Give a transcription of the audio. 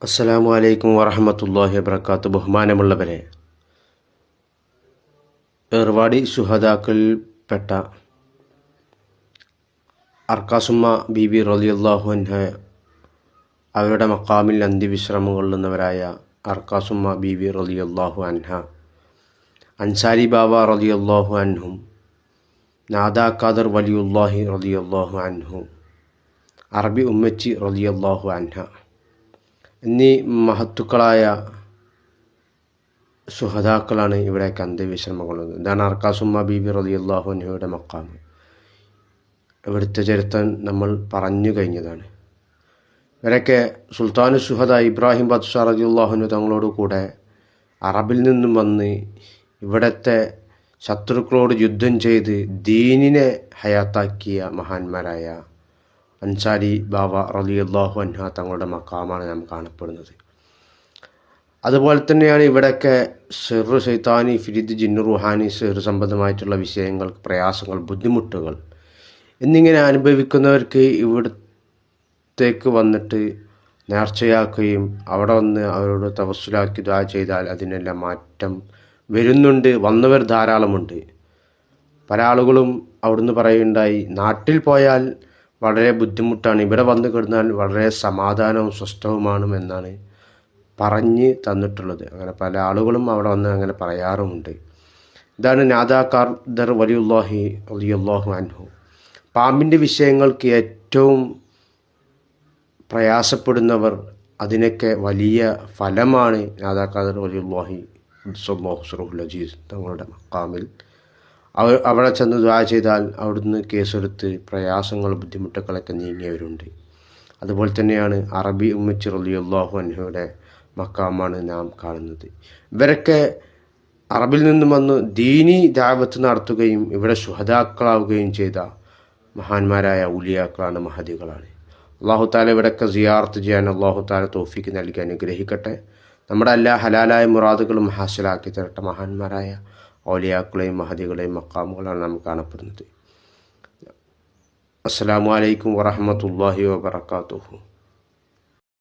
അസ്സലാമു അലൈക്കും വറഹ്മത്തുള്ളാഹി വബറകാത്ത്. ബഹുമാനമുള്ളവരെ, ഏർവാടി ശുഹദാക്കളിൽപ്പെട്ട അർക്കാസുമ്മ ബീബി റളിയല്ലാഹു അൻഹ അവരുടെ മക്കാമിൽ അന്ത്യവിശ്രമം കൊള്ളുന്നവരായ അർക്കാസുമ്മ ബീബി റളിയല്ലാഹു അൻഹ, അൻസാരി ബാവ റളിയല്ലാഹു അൻഹും, നാദാ ഖാദർ വലിയുല്ലാഹി റളിയല്ലാഹു അൻഹു, അറബി ഉമ്മച്ചി റളിയല്ലാഹു അൻഹ എന്നീ മഹത്തുക്കളായ ശുഹദാക്കളാണ് ഇവിടേക്ക് അന്ത്യവിശ്രമം കൊള്ളുന്നത്. ഇതാണ് അർക്കാസുമ്മ ബീബി റളിയല്ലാഹു അൻഹയുടെ മക്കാം. ഇവിടുത്തെ ചരിത്രം നമ്മൾ പറഞ്ഞു കഴിഞ്ഞതാണ്. ഇവരൊക്കെ സുൽത്താനു ശുഹദ ഇബ്രാഹിം ബാദ്ഷാ റളിയല്ലാഹു അൻഹു തങ്ങളോട് കൂടെ അറബിൽ നിന്നും വന്ന് ഇവിടുത്തെ ശത്രുക്കളോട് യുദ്ധം ചെയ്ത് ദീനിനെ ഹയാത്താക്കിയ മഹാന്മാരായ അൻസാരി ബാവ റളിയല്ലാഹു അൻഹ തങ്ങളുടെ മക്കാമാണ് നാം കാണപ്പെടുന്നത്. അതുപോലെ തന്നെയാണ് ഇവിടെയൊക്കെ സിർ ശൈത്താനി ഫിരിദ് ജിന്നു റുഹാനി സിർ സംബന്ധമായിട്ടുള്ള വിഷയങ്ങൾ, പ്രയാസങ്ങൾ, ബുദ്ധിമുട്ടുകൾ എന്നിങ്ങനെ അനുഭവിക്കുന്നവർക്ക് ഇവിടത്തേക്ക് വന്നിട്ട് നേർച്ചയാക്കുകയും അവിടെ വന്ന് അവരോട് തവസ്സുലാക്കി ദുആ ചെയ്താൽ അതിനെല്ലാം മാറ്റം വരുന്നുണ്ട്. വന്നവർ ധാരാളമുണ്ട്. പല ആളുകളും അവിടുന്ന് പറയുണ്ടായി, നാട്ടിൽ പോയാൽ വളരെ ബുദ്ധിമുട്ടാണ്, ഇവിടെ വന്ന് കിടന്നാൽ വളരെ സമാധാനവും സ്വസ്ഥവുമാണ് എന്നാണ് പറഞ്ഞ് തന്നിട്ടുള്ളത്. അങ്ങനെ പല ആളുകളും അവിടെ വന്ന് അങ്ങനെ പറയാറുമുണ്ട്. ഇതാണ് നാദാ ഖാദർ വലിയുല്ലാഹി റളിയല്ലാഹു അൻഹു. പാമ്പിൻ്റെ വിഷയങ്ങൾക്ക് ഏറ്റവും പ്രയാസപ്പെടുന്നവർ, അതിനൊക്കെ വലിയ ഫലമാണ് നാദാ ഖാദർ വലിയുല്ലാഹി സ്വല്ലല്ലാഹു അജീസ് തങ്ങളുടെ മക്കാമിൽ അവിടെ ചെന്ന് ദുആ ചെയ്താൽ അവിടുന്ന് കേസെടുത്ത് പ്രയാസങ്ങൾ, ബുദ്ധിമുട്ടുകളൊക്കെ നീങ്ങിയവരുണ്ട്. അതുപോലെ തന്നെയാണ് അറബി ഉമ്മച്ചി റളിയല്ലാഹു അൻഹയുടെ മക്കാമാണ് നാം കാണുന്നത്. ഇവരൊക്കെ അറബിൽ നിന്നും വന്ന് ദീനി ദഅവത്ത് നടത്തുകയും ഇവിടെ ശുഹദാക്കളാവുകയും ചെയ്ത മഹാന്മാരായ ഔലിയാക്കളാണ്, മഹദികളാണ്. അല്ലാഹു തആല ഇവിടെയൊക്കെ സിയാറത്ത് ചെയ്യാൻ അല്ലാഹു തആല തൗഫീഖ് നൽകി അനുഗ്രഹിക്കട്ടെ. നമ്മുടെ എല്ലാ ഹലാലായ മുറാദുകളും ഹാസിലാക്കി തരട്ടെ. മഹാന്മാരായ ഔലിയാക്കളെയും മഹദികളെയും മക്കാമുകളാണ് നാം കാണപ്പെടുന്നത്. അസ്സലാമു അലൈക്കും വറഹ്മത്തുള്ളാഹി വബറകാതുഹു.